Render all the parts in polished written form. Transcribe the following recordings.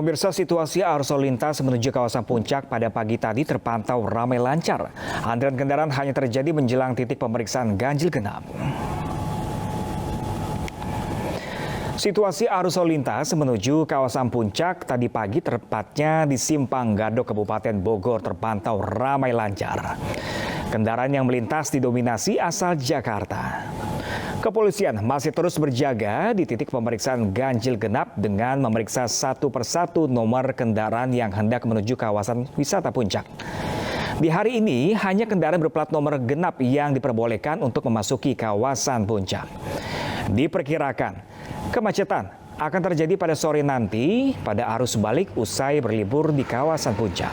Pemirsa, situasi arus lalu lintas menuju kawasan Puncak pada pagi tadi terpantau ramai lancar. Antrian kendaraan hanya terjadi menjelang titik pemeriksaan ganjil genap. Situasi arus lalu lintas menuju kawasan Puncak tadi pagi tepatnya di Simpang Gadok, Kabupaten Bogor terpantau ramai lancar. Kendaraan yang melintas didominasi asal Jakarta. Kepolisian masih terus berjaga di titik pemeriksaan ganjil genap dengan memeriksa satu persatu nomor kendaraan yang hendak menuju kawasan wisata Puncak. Di hari ini hanya kendaraan berplat nomor genap yang diperbolehkan untuk memasuki kawasan Puncak. Diperkirakan kemacetan akan terjadi pada sore nanti pada arus balik usai berlibur di kawasan Puncak.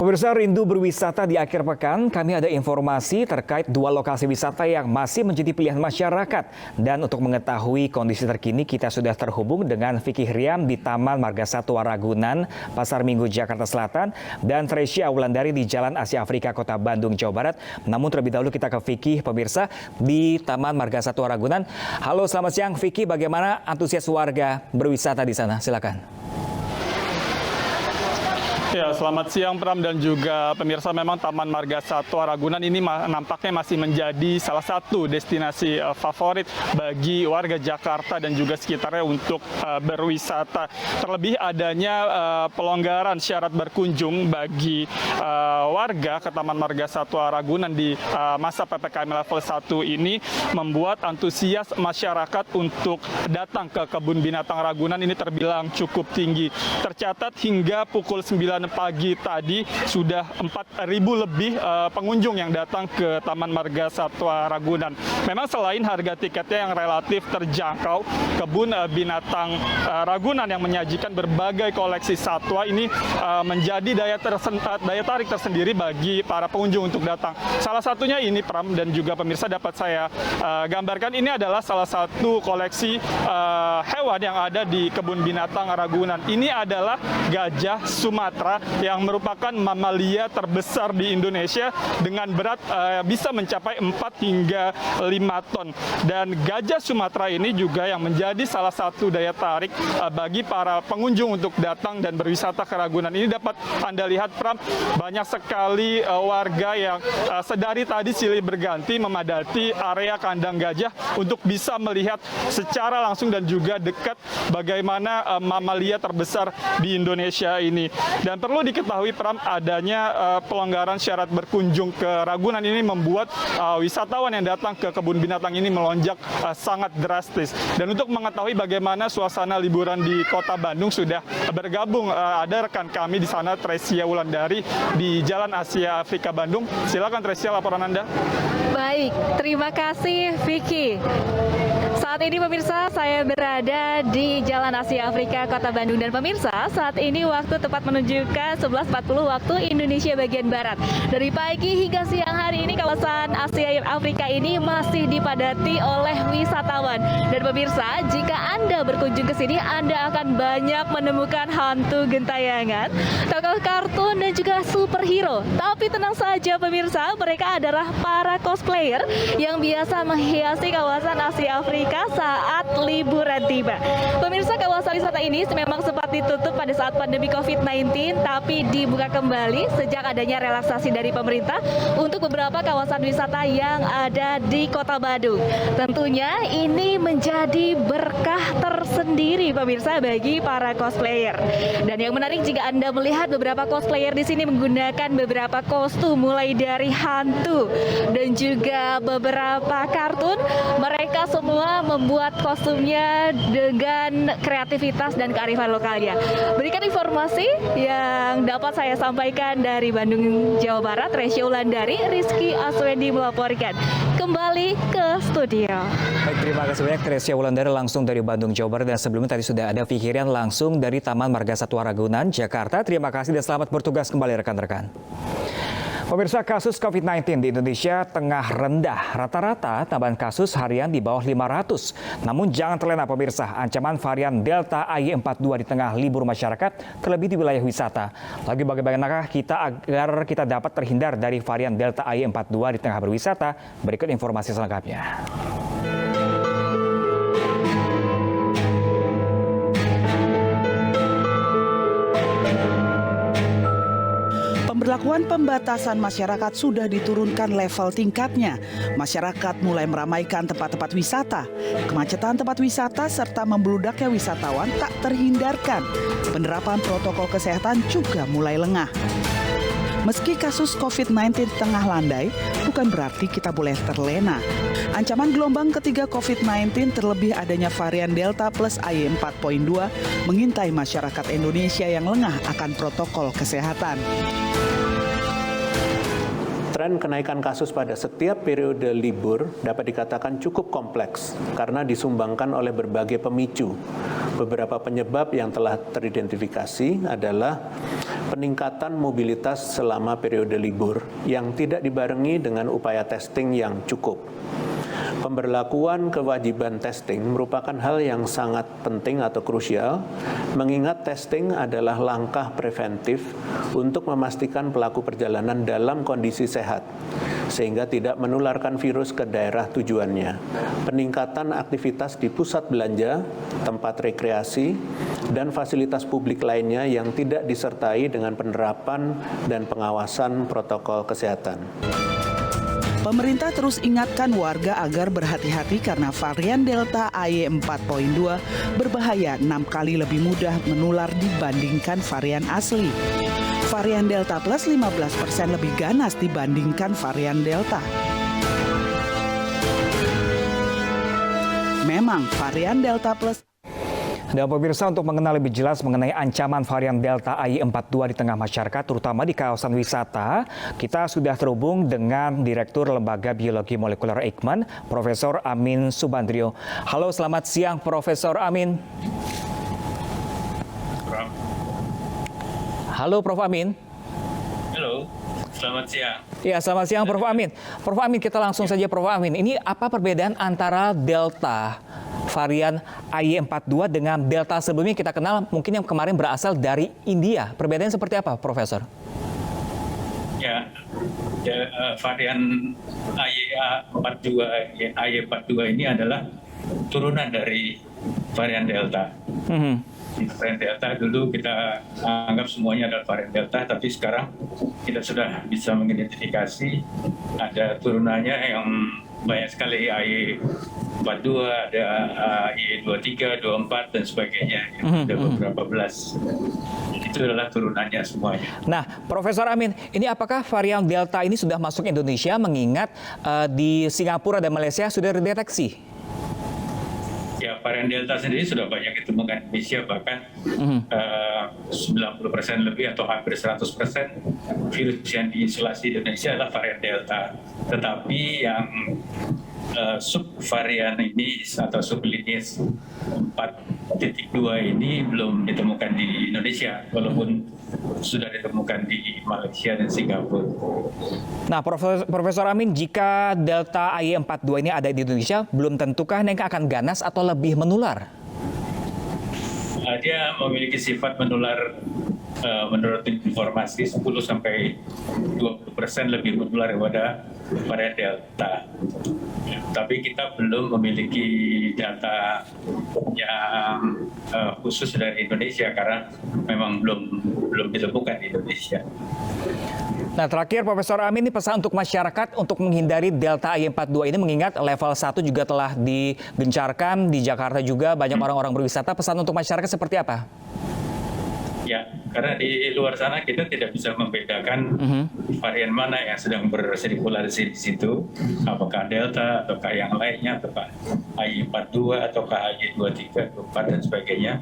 Pemirsa, rindu berwisata di akhir pekan, kami ada informasi terkait dua lokasi wisata yang masih menjadi pilihan masyarakat. Dan untuk mengetahui kondisi terkini, kita sudah terhubung dengan Vicky Riam di Taman Marga Satwa Ragunan, Pasar Minggu, Jakarta Selatan, dan Tresya Wulandari di Jalan Asia Afrika, Kota Bandung, Jawa Barat. Namun terlebih dahulu kita ke Vicky, pemirsa, di Taman Marga Satwa Ragunan. Halo, selamat siang Vicky, bagaimana antusias warga berwisata di sana? Silakan. Ya, selamat siang Pram dan juga pemirsa. Memang Taman Marga Satwa Ragunan ini nampaknya masih menjadi salah satu destinasi favorit bagi warga Jakarta dan juga sekitarnya untuk berwisata. Terlebih adanya pelonggaran syarat berkunjung bagi warga ke Taman Marga Satwa Ragunan di masa PPKM level 1 ini membuat antusias masyarakat untuk datang ke Kebun Binatang Ragunan ini terbilang cukup tinggi. Tercatat hingga pukul 9 pagi tadi sudah 4.000 lebih pengunjung yang datang ke Taman Marga Satwa Ragunan. Memang selain harga tiketnya yang relatif terjangkau, Kebun Binatang Ragunan yang menyajikan berbagai koleksi satwa ini menjadi daya tarik tersendiri bagi para pengunjung untuk datang. Salah satunya ini Pram dan juga pemirsa dapat saya gambarkan, ini adalah salah satu koleksi hewan yang ada di Kebun Binatang Ragunan. Ini adalah gajah Sumatera yang merupakan mamalia terbesar di Indonesia dengan berat bisa mencapai 4 hingga 5 ton. Dan gajah Sumatera ini juga yang menjadi salah satu daya tarik bagi para pengunjung untuk datang dan berwisata ke Ragunan. Ini dapat Anda lihat Pram, banyak sekali warga yang sedari tadi silih berganti memadati area kandang gajah untuk bisa melihat secara langsung dan juga dekat bagaimana mamalia terbesar di Indonesia ini. Dan perlu diketahui Pram, adanya pelonggaran syarat berkunjung ke Ragunan ini membuat wisatawan yang datang ke kebun binatang ini melonjak sangat drastis. Dan untuk mengetahui bagaimana suasana liburan di Kota Bandung sudah bergabung ada rekan kami di sana, Tresya Wulandari di Jalan Asia Afrika Bandung. Silakan Tresya, laporan Anda. Baik, terima kasih Vicky. Saat ini pemirsa, saya berada di Jalan Asia Afrika Kota Bandung, dan pemirsa, saat ini waktu tepat menunjukkan 11.40 waktu Indonesia bagian Barat. Dari pagi hingga siang hari ini kawasan Asia Afrika ini masih dipadati oleh wisatawan. Dan pemirsa, jika Anda berkunjung ke sini, Anda akan banyak menemukan hantu gentayangan, tokoh kartun dan juga superhero. Tapi tenang saja pemirsa, mereka adalah para cosplayer yang biasa menghiasi kawasan Asia Afrika saat liburan tiba. Pemirsa, kawasan wisata ini memang sempat ditutup pada saat pandemi COVID-19, tapi dibuka kembali sejak adanya relaksasi dari pemerintah untuk beberapa kawasan wisata yang ada di Kota Bandung. Tentunya ini menjadi berkah tersendiri pemirsa bagi para cosplayer. Dan yang menarik jika Anda melihat beberapa cosplayer di sini menggunakan beberapa kostum mulai dari hantu dan juga beberapa kartun. Mereka semua membuat kostumnya dengan kreativitas dan kearifan lokalnya. Berikan informasi yang dapat saya sampaikan dari Bandung, Jawa Barat, Tresya Wulandari, Rizky Aswendi melaporkan. Kembali ke studio. Baik, terima kasih banyak Tresya Wulandari langsung dari Bandung, Jawa Barat. Dan sebelumnya tadi sudah ada Vicky Riam langsung dari Taman Marga Satwa Ragunan, Jakarta. Terima kasih dan selamat bertugas kembali rekan-rekan. Pemirsa, kasus COVID-19 di Indonesia tengah rendah. Rata-rata tambahan kasus harian di bawah 500. Namun jangan terlena pemirsa, ancaman varian Delta AY42 di tengah libur masyarakat, terlebih di wilayah wisata. Lagi bagaimanakah kita agar kita dapat terhindar dari varian Delta AY42 di tengah berwisata? Berikut informasi selengkapnya. Pemberlakuan pembatasan masyarakat sudah diturunkan level tingkatnya. Masyarakat mulai meramaikan tempat-tempat wisata. Kemacetan tempat wisata serta membludaknya wisatawan tak terhindarkan. Penerapan protokol kesehatan juga mulai lengah. Meski kasus COVID-19 tengah landai, bukan berarti kita boleh terlena. Ancaman gelombang ketiga COVID-19 terlebih adanya varian Delta plus AY4.2 mengintai masyarakat Indonesia yang lengah akan protokol kesehatan. Tren kenaikan kasus pada setiap periode libur dapat dikatakan cukup kompleks karena disumbangkan oleh berbagai pemicu. Beberapa penyebab yang telah teridentifikasi adalah peningkatan mobilitas selama periode libur yang tidak dibarengi dengan upaya testing yang cukup. Pemberlakuan kewajiban testing merupakan hal yang sangat penting atau krusial, mengingat testing adalah langkah preventif untuk memastikan pelaku perjalanan dalam kondisi sehat, sehingga tidak menularkan virus ke daerah tujuannya. Peningkatan aktivitas di pusat belanja, tempat rekreasi, dan fasilitas publik lainnya yang tidak disertai dengan penerapan dan pengawasan protokol kesehatan. Pemerintah terus ingatkan warga agar berhati-hati karena varian Delta AY4.2 berbahaya 6 kali lebih mudah menular dibandingkan varian asli. Varian Delta Plus 15% lebih ganas dibandingkan varian Delta. Memang varian Delta Plus. Dan pemirsa, untuk mengenal lebih jelas mengenai ancaman varian Delta AY42 di tengah masyarakat, terutama di kawasan wisata, kita sudah terhubung dengan Direktur Lembaga Biologi Molekuler Eijkman, Profesor Amin Subandrio. Halo, selamat siang Profesor Amin. Halo Prof. Amin. Halo, selamat siang. Ya, selamat siang Prof. Amin. Prof. Amin, kita langsung saja Prof. Amin. Ini apa perbedaan antara Delta varian AY42 dengan Delta sebelumnya kita kenal mungkin yang kemarin berasal dari India? Perbedaannya seperti apa, Profesor? Ya, varian AY42 ini adalah turunan dari varian Delta. Varian Delta dulu kita anggap semuanya adalah varian Delta, tapi sekarang kita sudah bisa mengidentifikasi ada turunannya yang banyak sekali, AY42, ada AY23, 24 dan sebagainya. Ada beberapa belas. Itu adalah turunannya semuanya. Nah, Profesor Amin, ini apakah varian Delta ini sudah masuk Indonesia mengingat di Singapura dan Malaysia sudah dideteksi? Ya, varian Delta sendiri sudah banyak ditemukan di Indonesia, bahkan 90% lebih atau hampir 100% virus yang diisolasi di Indonesia adalah varian Delta. Tetapi yang subvarian ini atau sublineage 4.2 ini belum ditemukan di Indonesia, walaupun sudah ditemukan di Malaysia dan Singapura. Nah, Profesor Amin, jika Delta AY42 ini ada di Indonesia, belum tentukah yang akan ganas atau lebih menular? Dia memiliki sifat menular, menurut informasi 10-20% lebih menular daripada varian Delta. Tapi kita belum memiliki data yang khusus dari Indonesia karena memang belum ditemukan di Indonesia. Nah, terakhir Profesor Amin, ini pesan untuk masyarakat untuk menghindari Delta AY42 ini mengingat level 1 juga telah digencarkan di Jakarta juga, banyak orang-orang berwisata. Pesan untuk masyarakat seperti apa? Ya, karena di luar sana kita tidak bisa membedakan varian mana yang sedang bersirkulasi di situ, apakah Delta ataukah yang lainnya, ataukah AY42 ataukah AY23, 24 dan sebagainya.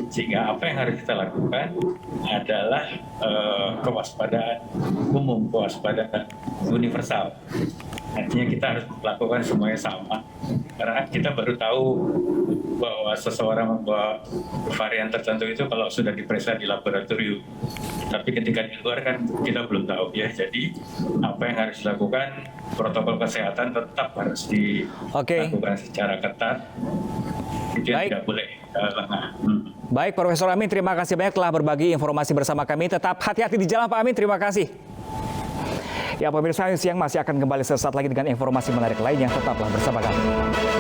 Sehingga apa yang harus kita lakukan adalah kewaspadaan umum, kewaspadaan universal. Artinya kita harus melakukan semuanya sama, karena kita baru tahu bahwa seseorang membawa varian tertentu itu kalau sudah diperiksa di laboratorium. Tapi ketika di luar kan kita belum tahu ya. Jadi apa yang harus dilakukan, protokol kesehatan tetap harus dilakukan secara ketat. Itu yang tidak boleh lengah. Baik, Profesor Amin, terima kasih banyak telah berbagi informasi bersama kami. Tetap hati-hati di jalan, Pak Amin. Terima kasih. Ya, pemirsa, siang masih akan kembali sesaat lagi dengan informasi menarik lainnya. Tetaplah bersama kami.